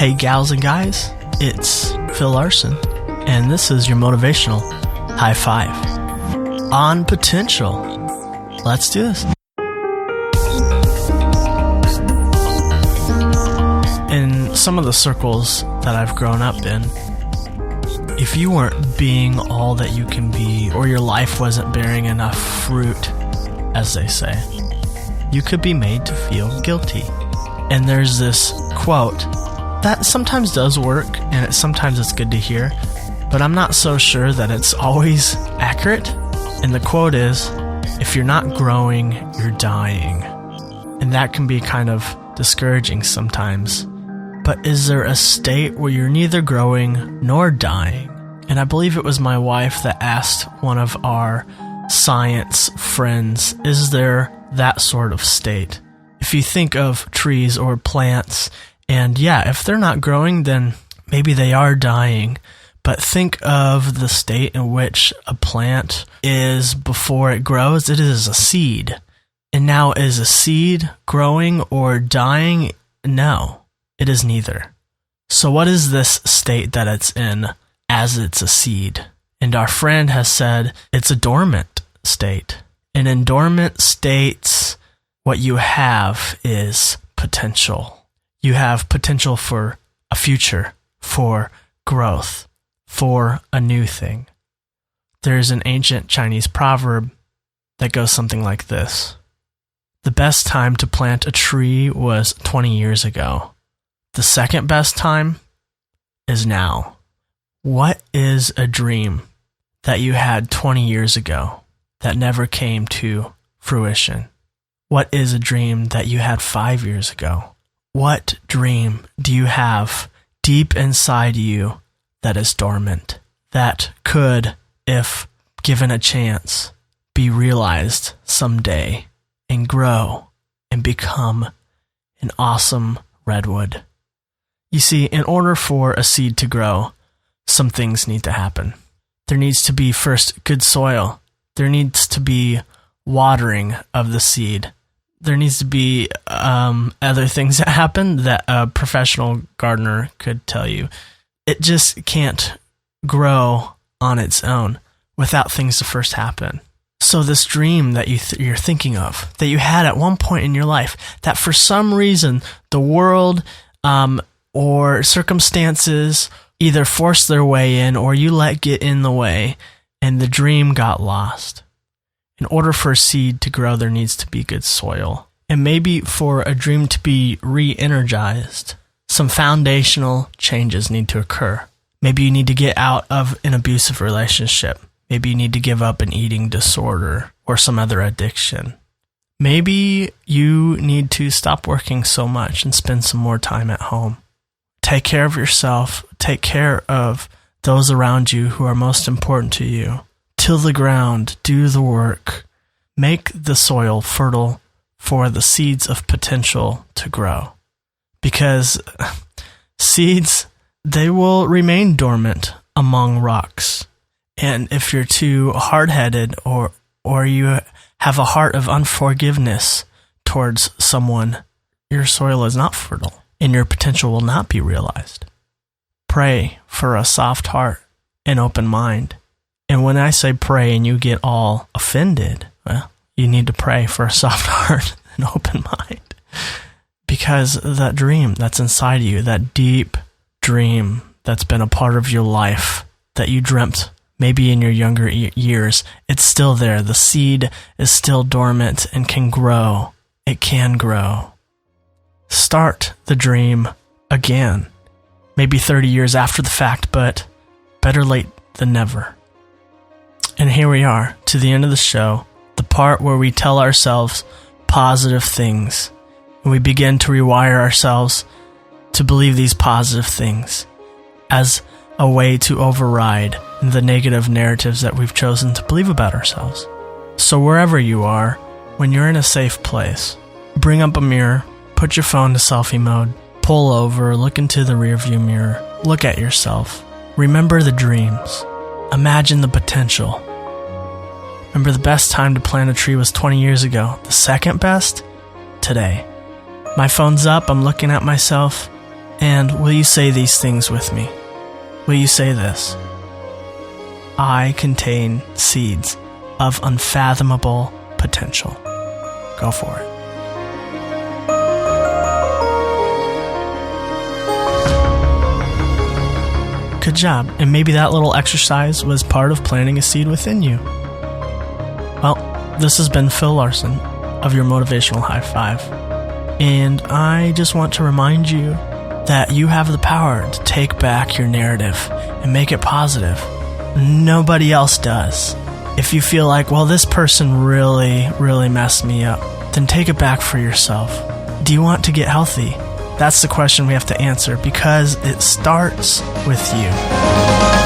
Hey gals and guys, it's Phil Larson, and this is your Motivational High Five on Potential. Let's do this. In some of the circles that I've grown up in, if you weren't being all that you can be, or your life wasn't bearing enough fruit, as they say, you could be made to feel guilty. And there's this quote that sometimes does work, and sometimes it's good to hear, but I'm not so sure that it's always accurate. And the quote is, if you're not growing, you're dying. And that can be kind of discouraging sometimes. But is there a state where you're neither growing nor dying? And I believe it was my wife that asked one of our science friends, is there that sort of state? If you think of trees or plants, and yeah, if they're not growing, then maybe they are dying. But think of the state in which a plant is before it grows. It is a seed. And now, is a seed growing or dying? No, it is neither. So what is this state that it's in as it's a seed? And our friend has said it's a dormant state. And in dormant states, what you have is potential. You have potential for a future, for growth, for a new thing. There's an ancient Chinese proverb that goes something like this. The best time to plant a tree was 20 years ago. The second best time is now. What is a dream that you had 20 years ago that never came to fruition? What is a dream that you had 5 years ago? What dream do you have deep inside you that is dormant, that could, if given a chance, be realized someday and grow and become an awesome redwood? You see, in order for a seed to grow, some things need to happen. There needs to be first good soil. There needs to be watering of the seed. There needs to be other things that happen that a professional gardener could tell you. It just can't grow on its own without things to first happen. So this dream that you're thinking of, that you had at one point in your life, that for some reason the world or circumstances either forced their way in or you let get in the way and the dream got lost. In order for a seed to grow, there needs to be good soil. And maybe for a dream to be re-energized, some foundational changes need to occur. Maybe you need to get out of an abusive relationship. Maybe you need to give up an eating disorder or some other addiction. Maybe you need to stop working so much and spend some more time at home. Take care of yourself. Take care of those around you who are most important to you. Till the ground, do the work. Make the soil fertile for the seeds of potential to grow. Because seeds, they will remain dormant among rocks. And if you're too hard-headed or you have a heart of unforgiveness towards someone, your soil is not fertile and your potential will not be realized. Pray for a soft heart and open mind. And when I say pray and you get all offended, well, you need to pray for a soft heart and open mind. Because that dream that's inside of you, that deep dream that's been a part of your life, that you dreamt maybe in your younger years, it's still there. The seed is still dormant and can grow. It can grow. Start the dream again. Maybe 30 years after the fact, but better late than never. And here we are, to the end of the show, the part where we tell ourselves positive things, and we begin to rewire ourselves to believe these positive things as a way to override the negative narratives that we've chosen to believe about ourselves. So wherever you are, when you're in a safe place, bring up a mirror, put your phone to selfie mode, pull over, look into the rearview mirror, look at yourself, remember the dreams, imagine the potential. Remember, the best time to plant a tree was 20 years ago. The second best? Today. My phone's up, I'm looking at myself, And will you say these things with me? Will you say this? I contain seeds of unfathomable potential. Go for it. Good job. And maybe that little exercise was part of planting a seed within you. Well, this has been Phil Larson of your Motivational High Five. And I just want to remind you that you have the power to take back your narrative and make it positive. Nobody else does. If you feel like, well, this person really, really messed me up, then take it back for yourself. Do you want to get healthy? That's the question we have to answer, because it starts with you.